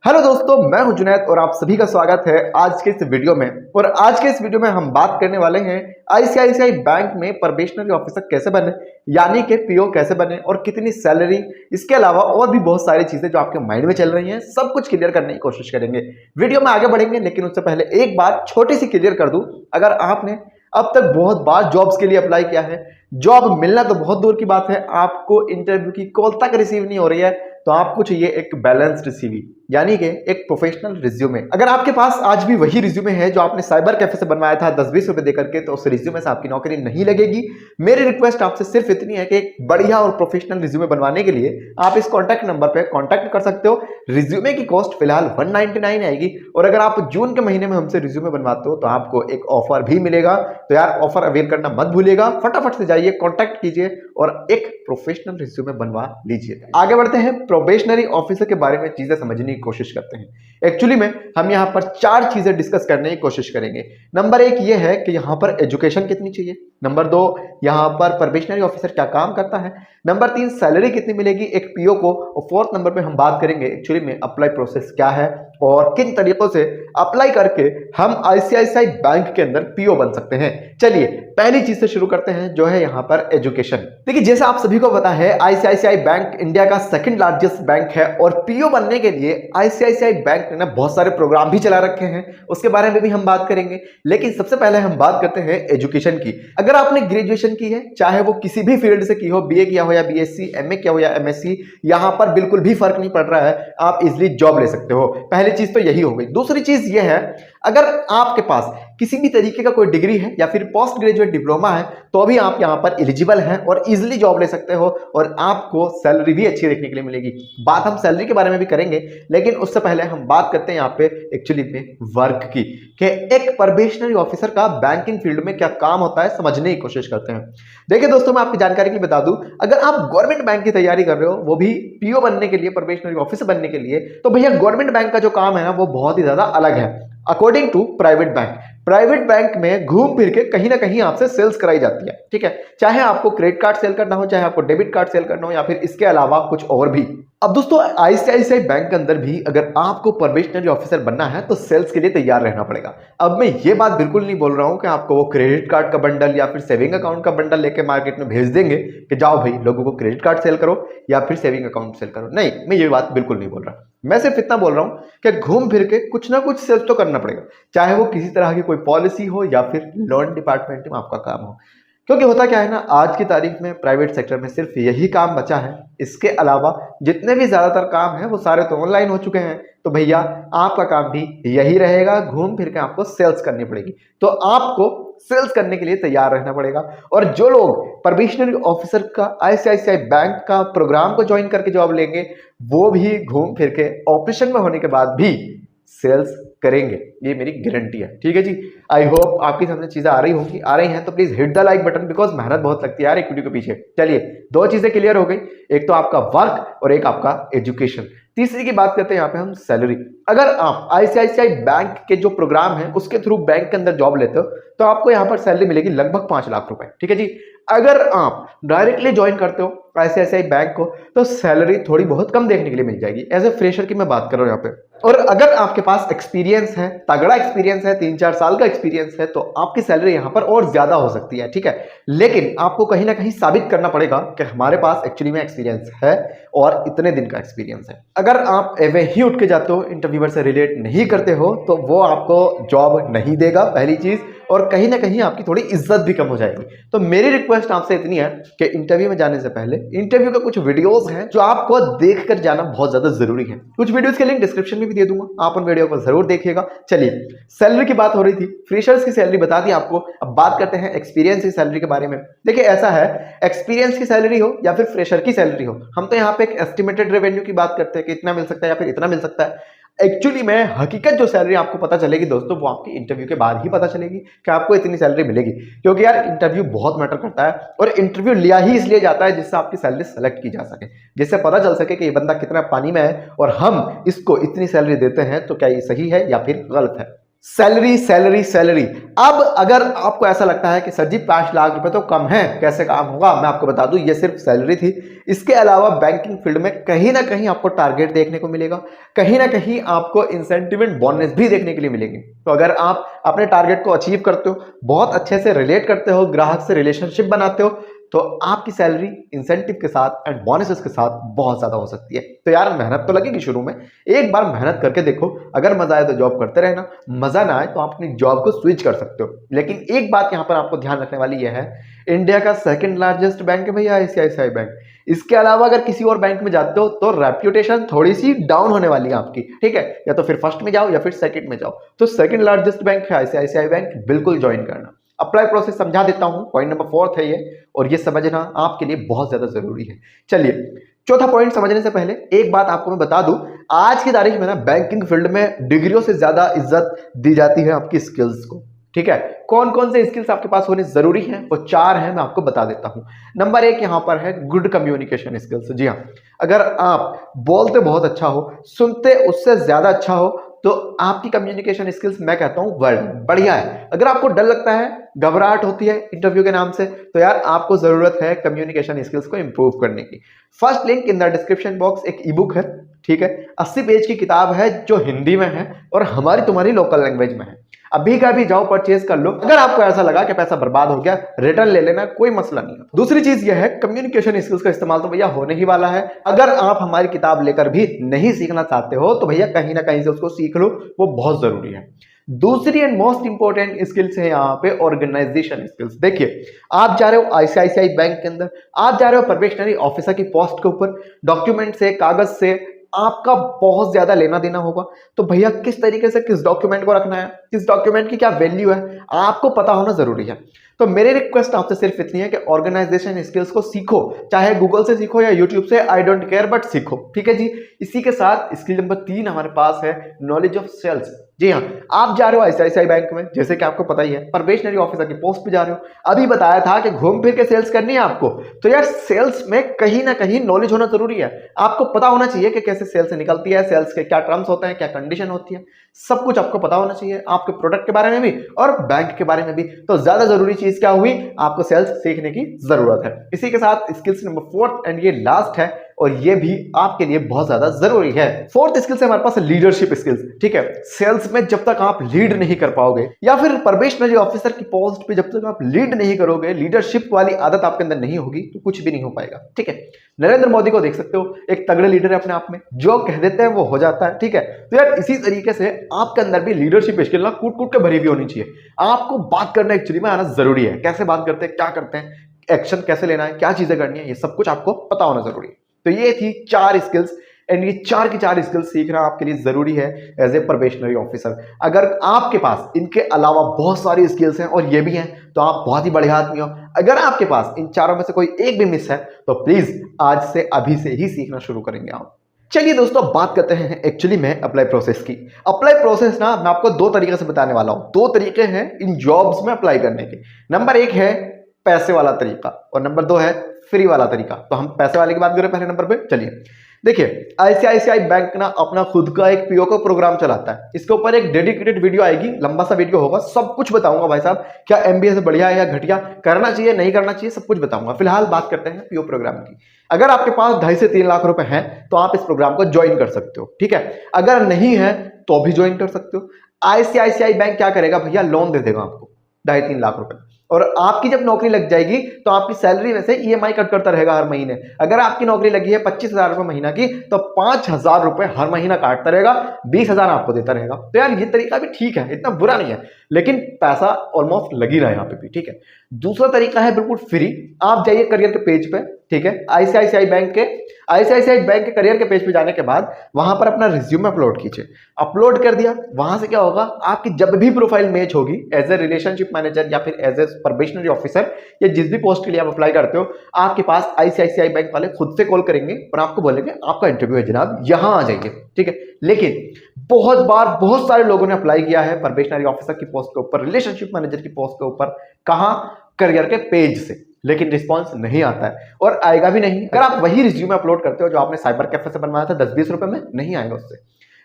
Hello दोस्तों, मैं हूं जुनैद और आप सभी का स्वागत है आज के इस वीडियो में। और आज के इस वीडियो में हम बात करने वाले हैं आईसीआईसीआई बैंक में प्रोबेशनरी ऑफिसर कैसे बने, यानी कि पीओ कैसे बने और कितनी सैलरी, इसके अलावा और भी बहुत सारी चीजें जो आपके माइंड में चल रही हैं, सब कुछ क्लियर करने की कोशिश करेंगे। वीडियो में आगे बढ़ेंगे, लेकिन उससे पहले एक बात छोटी सी क्लियर कर दूं। अगर आपने अब तक बहुत बार जॉब्स के लिए अप्लाई किया है, जॉब मिलना तो बहुत दूर की बात है, आपको इंटरव्यू की कॉल तक रिसीव नहीं हो रही है, तो आपको चाहिए एक बैलेंस्ड सीवी, यानी कि एक प्रोफेशनल रिज्यूमे। अगर आपके पास आज भी वही रिज्यूमे है जो आपने साइबर कैफे से बनवाया था 10-20 रुपए देकर के, तो उस रिज्यूमे से आपकी नौकरी नहीं लगेगी। मेरी रिक्वेस्ट आपसे सिर्फ इतनी है कि एक बढ़िया और प्रोफेशनल रिज्यूमे बनवाने के लिए आप इस कॉन्टैक्ट नंबर पे कॉन्टैक्ट कर सकते हो। रिज्यूमे की कॉस्ट फिलहाल 199 आएगी, और अगर आप जून के महीने में हमसे रिज्यूमे बनवाते हो तो आपको एक ऑफर भी मिलेगा। तो यार, ऑफर अवेल करना मत भूलिएगा, फटाफट से जाइए, कॉन्टैक्ट कीजिए और एक प्रोफेशनल रिज्यूमे बनवा लीजिए। आगे बढ़ते हैं, प्रोबेशनरी ऑफिसर के बारे में चीजें समझने की कोशिश करते हैं। एक्चुअली में हम यहाँ पर 4 चीजें डिस्कस करने की कोशिश करेंगे। नंबर 1 ये है कि यहाँ पर एजुकेशन कितनी चाहिए। नंबर 2, यहाँ पर प्रोबेशनरी ऑफिसर क्या काम करता है। नंबर 3, सैलरी कितनी मिलेगी एक पीओ को। और 4th नंबर पे हम बात करेंगे एक्चुअली में अप्लाई प्रोसेस क्या है और किन तरीकों से अप्लाई करके हम आईसीआईसीआई बैंक के अंदर पीओ बन सकते हैं। चलिए पहली चीज से शुरू करते हैं, जो है यहाँ पर एजुकेशन। देखिए, जैसा आप सभी को पता है, आईसीआईसीआई बैंक इंडिया का सेकंड लार्जेस्ट बैंक है और पीओ बनने के लिए आईसीआईसीआई बैंक ने बहुत सारे प्रोग्राम भी चला रखे हैं, उसके बारे में भी हम बात करेंगे। लेकिन सबसे पहले हम बात करते हैं एजुकेशन की। अगर आपने ग्रेजुएशन की है, चाहे वो किसी भी फील्ड से की हो, बीए किया हो या बीएससी, एमए किया हो या एमएससी, यहां पर बिल्कुल भी फर्क नहीं पड़ रहा है, आप इजिली जॉब ले सकते हो। पहली चीज तो यही हो गई। दूसरी चीज यह है, अगर आपके पास किसी भी तरीके का कोई डिग्री है या फिर पोस्ट ग्रेजुएट डिप्लोमा है, तो भी आप यहां पर एलिजिबल हैं और इजिली जॉब ले सकते हो, और आपको सैलरी भी अच्छी देखने के लिए मिलेगी। बात हम सैलरी के बारे में भी करेंगे, लेकिन उससे पहले हम बात करते हैं यहाँ पे एक्चुअली में वर्क की, कि एक प्रोबेशनरी ऑफिसर का बैंकिंग फील्ड में क्या काम होता है, समझने की कोशिश करते हैं। देखिए दोस्तों, मैं आपकी जानकारी के लिए बता दूं, अगर आप गवर्नमेंट बैंक की तैयारी कर रहे हो, वो भी पीओ बनने के लिए, प्रोबेशनरी ऑफिसर बनने के लिए, तो भैया गवर्नमेंट बैंक का जो काम है ना, वो बहुत ही ज्यादा अलग है according to private bank. Private bank में घूम फिर के कहीं ना कहीं आपसे सेल्स कराई जाती है, ठीक है। चाहे आपको क्रेडिट कार्ड सेल करना हो, चाहे आपको डेबिट कार्ड सेल करना हो, या फिर इसके अलावा कुछ और भी। अब दोस्तों, आईसीआईसीआई बैंक के अंदर भी अगर आपको प्रोबेशनरी ऑफिसर बनना है तो सेल्स के लिए तैयार रहना पड़ेगा। अब मैं ये बात बिल्कुल नहीं बोल रहा हूं कि आपको वो क्रेडिट कार्ड का बंडल या फिर सेविंग अकाउंट का बंडल लेके मार्केट में भेज देंगे कि जाओ भाई लोगों को क्रेडिट कार्ड सेल करो या फिर सेविंग अकाउंट सेल करो। नहीं, मैं ये बात बिल्कुल नहीं बोल रहा। मैं सिर्फ इतना बोल रहा हूं कि घूम फिर के कुछ ना कुछ सेल्स तो करना पड़ेगा, चाहे वो किसी तरह की कोई पॉलिसी हो या फिर लोन डिपार्टमेंट में आपका काम हो। क्योंकि होता क्या है ना, आज की तारीख में प्राइवेट सेक्टर में सिर्फ यही काम बचा है। इसके अलावा जितने भी ज्यादातर काम है वो सारे तो ऑनलाइन हो चुके हैं। तो भैया आपका काम भी यही रहेगा, घूम फिर के आपको सेल्स करनी पड़ेगी। तो आपको सेल्स करने के लिए तैयार रहना पड़ेगा। और जो लोग प्रोबेशनरी ऑफिसर का आईसीआईसीआई बैंक का प्रोग्राम को ज्वाइन करके जॉब लेंगे, वो भी घूम फिर के ऑपरेशन में होने के बाद भी सेल्स करेंगे, ये मेरी गारंटी है। ठीक है जी, आई होप आपकी समझ चीजें आ रही होंगी। आ रही हैं तो please hit the like button, because मेहनत बहुत लगती है यार एक वीडियो के पीछे। चलिए, 2 चीजें क्लियर हो गई, एक तो आपका वर्क और एक आपका एजुकेशन। तीसरी की बात करते हैं यहाँ पे हम सैलरी। अगर आप आईसीआईसीआई बैंक के जो प्रोग्राम है उसके थ्रू बैंक के अंदर जॉब लेते हो, तो आपको यहाँ पर सैलरी मिलेगी लगभग 5 लाख रुपए। ठीक है जी। अगर आप डायरेक्टली ज्वाइन करते हो आईसीआईसीआई बैंक को, तो सैलरी थोड़ी बहुत कम देखने के लिए मिल जाएगी। एज ए फ्रेशर की मैं बात कर रहा हूं यहाँ पे। और अगर आपके पास एक्सपीरियंस है, तगड़ा एक्सपीरियंस है, 3-4 साल का एक्सपीरियंस है, तो आपकी सैलरी यहाँ पर और ज्यादा हो सकती है। ठीक है, लेकिन आपको कहीं ना कहीं साबित करना पड़ेगा कि हमारे पास एक्चुअली में एक्सपीरियंस है और इतने दिन का एक्सपीरियंस है। अगर आप एवे ही उठ के जाते हो, इंटरव्यूअर से रिलेट नहीं करते हो, तो वो आपको जॉब नहीं देगा, पहली चीज। और कहीं ना कहीं आपकी थोड़ी इज्जत भी कम हो जाएगी। तो मेरी रिक्वेस्ट आपसे इतनी है कि इंटरव्यू में जाने से पहले इंटरव्यू का कुछ वीडियोस हैं जो आपको देख कर जाना बहुत ज्यादा जरूरी है। कुछ वीडियोस के लिंक डिस्क्रिप्शन में भी दे दूंगा, आप उन वीडियो को जरूर देखिएगा। चलिए, सैलरी की बात हो रही थी, फ्रेशर्स की सैलरी बता दी आपको। अब बात करते हैं एक्सपीरियंस की सैलरी के बारे में। देखिए, ऐसा है, एक्सपीरियंस की सैलरी हो या फिर फ्रेशर की सैलरी हो, हम तो यहाँ पे एक एस्टिमेटेड रेवेन्यू की बात करते हैं कि इतना मिल सकता है या फिर इतना मिल सकता है। एक्चुअली में हकीकत जो सैलरी आपको पता चलेगी दोस्तों, वो आपकी इंटरव्यू के बाद ही पता चलेगी कि आपको इतनी सैलरी मिलेगी। क्योंकि यार इंटरव्यू बहुत मैटर करता है, और इंटरव्यू लिया ही इसलिए जाता है जिससे आपकी सैलरी सेलेक्ट की जा सके, जिससे पता चल सके कि ये बंदा कितना पानी में है और हम इसको इतनी सैलरी देते हैं, तो क्या ये सही है या फिर गलत है। Salary salary salary. अब अगर आपको ऐसा लगता है कि सर जी 5 लाख रुपए तो कम है, कैसे काम होगा, मैं आपको बता दूं ये सिर्फ सैलरी थी। इसके अलावा बैंकिंग फील्ड में कहीं ना कहीं आपको टारगेट देखने को मिलेगा, कहीं ना कहीं आपको इंसेंटिव एंड बोनस भी देखने के लिए मिलेंगे। तो अगर आप अपने टारगेट को अचीव करते हो, बहुत अच्छे से रिलेट करते हो, ग्राहक से रिलेशनशिप बनाते हो, तो आपकी सैलरी इंसेंटिव के साथ एंड बोनसेस के साथ बहुत ज्यादा हो सकती है। तो यार मेहनत तो लगेगी शुरू में, एक बार मेहनत करके देखो, अगर मजा आए तो जॉब करते रहना, मजा ना आए तो आप अपनी जॉब को स्विच कर सकते हो। लेकिन एक बात यहां पर आपको ध्यान रखने वाली यह है, इंडिया का सेकंड लार्जेस्ट बैंक है भैया आईसीआईसीआई बैंक। इसके अलावा अगर किसी और बैंक में जाते हो तो रेप्यूटेशन थोड़ी सी डाउन होने वाली है आपकी, ठीक है, या तो फिर फर्स्ट में जाओ या फिर सेकंड में जाओ। तो सेकंड लार्जेस्ट बैंक है आईसीआईसीआई बैंक, बिल्कुल ज्वाइन करना। अप्लाई प्रोसेस समझा देता हूं, पॉइंट नंबर 4 है ये, और ये समझना आपके लिए बहुत ज्यादा जरूरी है। चलिए चौथा पॉइंट समझने से पहले एक बात आपको मैं बता दूं, आज की तारीख में ना बैंकिंग फील्ड में डिग्रियों से ज्यादा इज्जत दी जाती है आपकी स्किल्स को, ठीक है। कौन कौन से स्किल्स आपके पास होने जरूरी हैं, वो 4 हैं, मैं आपको बता देता हूं। नंबर 1 यहां पर है गुड कम्युनिकेशन स्किल्स। जी हां, अगर आप बोलते बहुत अच्छा हो, सुनते उससे ज्यादा अच्छा हो, तो आपकी कम्युनिकेशन स्किल्स मैं कहता हूं वर्ल्ड बढ़िया है। अगर आपको डर लगता है, घबराहट होती है इंटरव्यू के नाम से, तो यार आपको जरूरत है कम्युनिकेशन स्किल्स को इंप्रूव करने की। First link in the description box एक ई बुक है, ठीक है, 80 पेज की किताब है जो हिंदी में है और हमारी तुम्हारी लोकल लैंग्वेज में है। अभी का भी जाओ परचेज कर लो। अगर आपको ऐसा लगा कि पैसा बर्बाद हो गया, रिटर्न ले लेना, कोई मसला नहीं है। दूसरी चीज यह है, कम्युनिकेशन स्किल्स का इस्तेमाल तो भैया होने ही वाला है। अगर आप हमारी किताब लेकर भी नहीं सीखना चाहते हो तो भैया कहीं ना कहीं से उसको सीख लो, वो बहुत जरूरी है। दूसरी एंड मोस्ट इंपॉर्टेंट स्किल्स है यहाँ पे ऑर्गेनाइजेशन स्किल्स। देखिए, आप जा रहे हो आईसीआईसीआई बैंक के अंदर, आप जा रहे हो प्रोबेशनरी ऑफिसर की पोस्ट के ऊपर, डॉक्यूमेंट से, कागज से आपका बहुत ज्यादा लेना देना होगा। तो भैया किस तरीके से किस डॉक्यूमेंट को रखना है, किस डॉक्यूमेंट की क्या वैल्यू है, आपको पता होना जरूरी है। तो मेरी रिक्वेस्ट आपसे सिर्फ इतनी है कि ऑर्गेनाइजेशन स्किल्स को सीखो, चाहे गूगल से सीखो या यूट्यूब से, आई डोंट केयर, बट सीखो, ठीक है जी। इसी के साथ स्किल नंबर 3 हमारे पास है नॉलेज ऑफ सेल्स। जी हाँ, आप जा रहे हो आईसीआईसीआई बैंक में, जैसे कि आपको पता ही है, प्रोबेशनरी ऑफिसर की पोस्ट पे जा रहे हो। अभी बताया था कि घूम फिर के सेल्स करनी है आपको, तो यार सेल्स में कहीं ना कहीं नॉलेज होना जरूरी है। आपको पता होना चाहिए कि कैसे सेल्स निकलती है, सेल्स के क्या टर्म्स होते हैं, क्या कंडीशन होती है, सब कुछ आपको पता होना चाहिए, आपके प्रोडक्ट के बारे में भी और बैंक के बारे में भी। तो ज्यादा जरूरी चीज क्या हुई, आपको सेल्स सीखने की जरूरत है। इसी के साथ स्किल्स नंबर 4 एंड ये लास्ट है, और ये भी आपके लिए बहुत ज्यादा जरूरी है। 4th स्किल से हमारे पास लीडरशिप स्किल्स, ठीक है। सेल्स में जब तक आप लीड नहीं कर पाओगे, या फिर प्रोबेशनरी ऑफिसर की पोस्ट पे जब तक आप लीड नहीं करोगे, लीडरशिप वाली आदत आपके अंदर नहीं होगी, तो कुछ भी नहीं हो पाएगा, ठीक है। नरेंद्र मोदी को देख सकते हो, एक तगड़े लीडर है अपने आप में, जो कह देते हैं वो हो जाता है, ठीक है। तो यार इसी तरीके से आपके अंदर भी लीडरशिप स्किल ना कूट कूट के भरी भी होनी चाहिए। आपको बात करना एक्चुअली में आना जरूरी है, कैसे बात करते हैं, क्या करते हैं, एक्शन कैसे लेना है, क्या चीजें करनी है, ये सब कुछ आपको पता होना जरूरी है। तो ये थी 4 स्किल्स, एंड ये 4 की 4 स्किल्स सीखना आपके लिए जरूरी है एज ए प्रोबेशनरी ऑफिसर। अगर आपके पास इनके अलावा बहुत सारी स्किल्स हैं और ये भी हैं, तो आप बहुत ही बढ़िया आदमी हो। अगर आपके पास इन चारों में से कोई एक भी मिस है, तो प्लीज आज से अभी से ही सीखना शुरू करेंगे आप। चलिए दोस्तों, बात करते हैं एक्चुअली में अप्लाई प्रोसेस की। अप्लाई प्रोसेस ना मैं आपको 2 तरीके से बताने वाला हूं। 2 तरीके हैं इन जॉब्स में अप्लाई करने के। नंबर 1 है पैसे वाला तरीका और नंबर 2 है फ्री वाला तरीका। तो हम पैसे वाले की बात करें पहले नंबर पे। चलिए देखिए, आईसीआईसीआई बैंक ना अपना खुद का एक पीओ का प्रोग्राम चलाता है। इसके ऊपर एक डेडिकेटेड वीडियो आएगी, लंबा सा वीडियो होगा, सब कुछ बताऊंगा भाई साहब, क्या एमबीए से बढ़िया है या घटिया, करना चाहिए नहीं करना चाहिए, सब कुछ बताऊंगा। फिलहाल बात करते हैं पीओ प्रोग्राम की। अगर आपके पास 2.5 से 3 लाख रुपए हैं तो आप इस प्रोग्राम को ज्वाइन कर सकते हो, ठीक है। अगर नहीं है तो भी ज्वाइन कर सकते हो। आईसीआईसीआई बैंक क्या करेगा भैया, लोन दे देगा आपको 2.5-3 लाख रुपए, और आपकी जब नौकरी लग जाएगी तो आपकी सैलरी में से ईएमआई कट करता रहेगा हर महीने। अगर आपकी नौकरी लगी है 25,000 रुपए महीना की, तो 5,000 रुपए हर महीना काटता रहेगा, 20,000 आपको देता रहेगा। तो यार ये तरीका भी ठीक है, इतना बुरा नहीं है, लेकिन पैसा ऑलमोस्ट लग ही रहा है यहाँ पे भी, ठीक है। दूसरा तरीका है बिल्कुल फ्री। आप जाइए करियर के पेज पे, ठीक है, आईसीआईसीआई बैंक के करियर के पेज पे जाने के बाद वहां पर अपना रिज्यूम अपलोड कीजिए। अपलोड कर दिया, वहां से क्या होगा, आपकी जब भी प्रोफाइल मैच होगी एज ए रिलेशनशिप मैनेजर या फिर एज ए प्रोबेशनरी ऑफिसर या जिस भी पोस्ट के लिए आप अप्लाई करते हो, आपके पास आईसीआईसीआई बैंक वाले खुद से कॉल करेंगे और आपको बोलेंगे आपका इंटरव्यू है जनाब, यहां आ जाइए, ठीक है। लेकिन बहुत बार बहुत सारे लोगों ने अप्लाई किया है प्रोबेशनरी ऑफिसर की पोस्ट के ऊपर, रिलेशनशिप मैनेजर की पोस्ट के ऊपर, कहां, करियर के पेज से, लेकिन रिस्पांस नहीं आता है और आएगा भी नहीं। अगर आप वही रिज्यूमे अपलोड करते हो जो आपने साइबर कैफे से बनवाया था 10-20 रुपए में, नहीं आएगा उससे।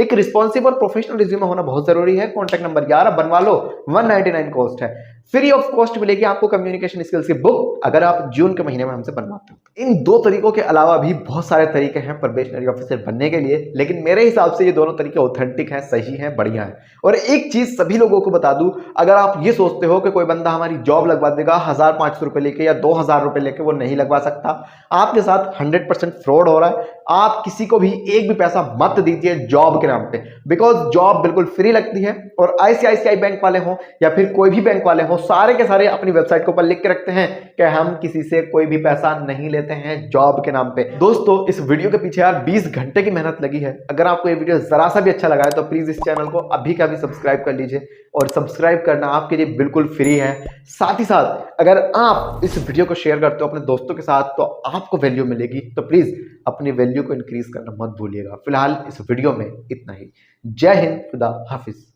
एक रिस्पॉन्सिव और प्रोफेशनल रिज्यूमे होना बहुत जरूरी है। कॉन्टैक्ट नंबर 11 बनवा लो, 199 कॉस्ट है। फ्री ऑफ कॉस्ट मिलेगी आपको कम्युनिकेशन स्किल्स की बुक, अगर आप जून के महीने में हमसे बनवाते हो। इन दो तरीकों के अलावा भी बहुत सारे तरीके हैं प्रोबेशनरी ऑफिसर बनने के लिए, लेकिन मेरे हिसाब से ये दोनों तरीके ऑथेंटिक हैं, सही हैं, बढ़िया है। और एक चीज सभी लोगों को बता दूं, अगर आप ये सोचते हो कि कोई बंदा हमारी जॉब लगवा देगा 1500 रुपए लेके या 2000 रुपए लेके, वो नहीं लगवा सकता। आपके साथ 100% फ्रॉड हो रहा है। आप किसी को भी एक भी पैसा मत दीजिए जॉब के नाम पे, बिकॉज जॉब बिल्कुल फ्री लगती है। और आईसीआईसीआई बैंक वाले हो या फिर कोई भी बैंक वाले हो, सारे के सारे अपनी वेबसाइट के ऊपर लिख के रखते हैं कि हम किसी से कोई भी पैसा नहीं लेते हैं जॉब के नाम पे। दोस्तों, इस वीडियो के पीछे यार 20 घंटे की मेहनत लगी है। अगर आपको ये वीडियो जरा सा भी अच्छा लगा है तो प्लीज इस चैनल को अभी का भी सब्सक्राइब कर लीजिए, और सब्सक्राइब करना आपके लिए बिल्कुल फ्री है। साथ ही साथ अगर आप इस वीडियो को शेयर करते हो अपने दोस्तों के साथ तो आपको वैल्यू मिलेगी, तो प्लीज अपनी वैल्यू को इंक्रीज करना मत भूलिएगा। फिलहाल इस वीडियो में इतना ही। जय हिंद, खुदा हाफिज।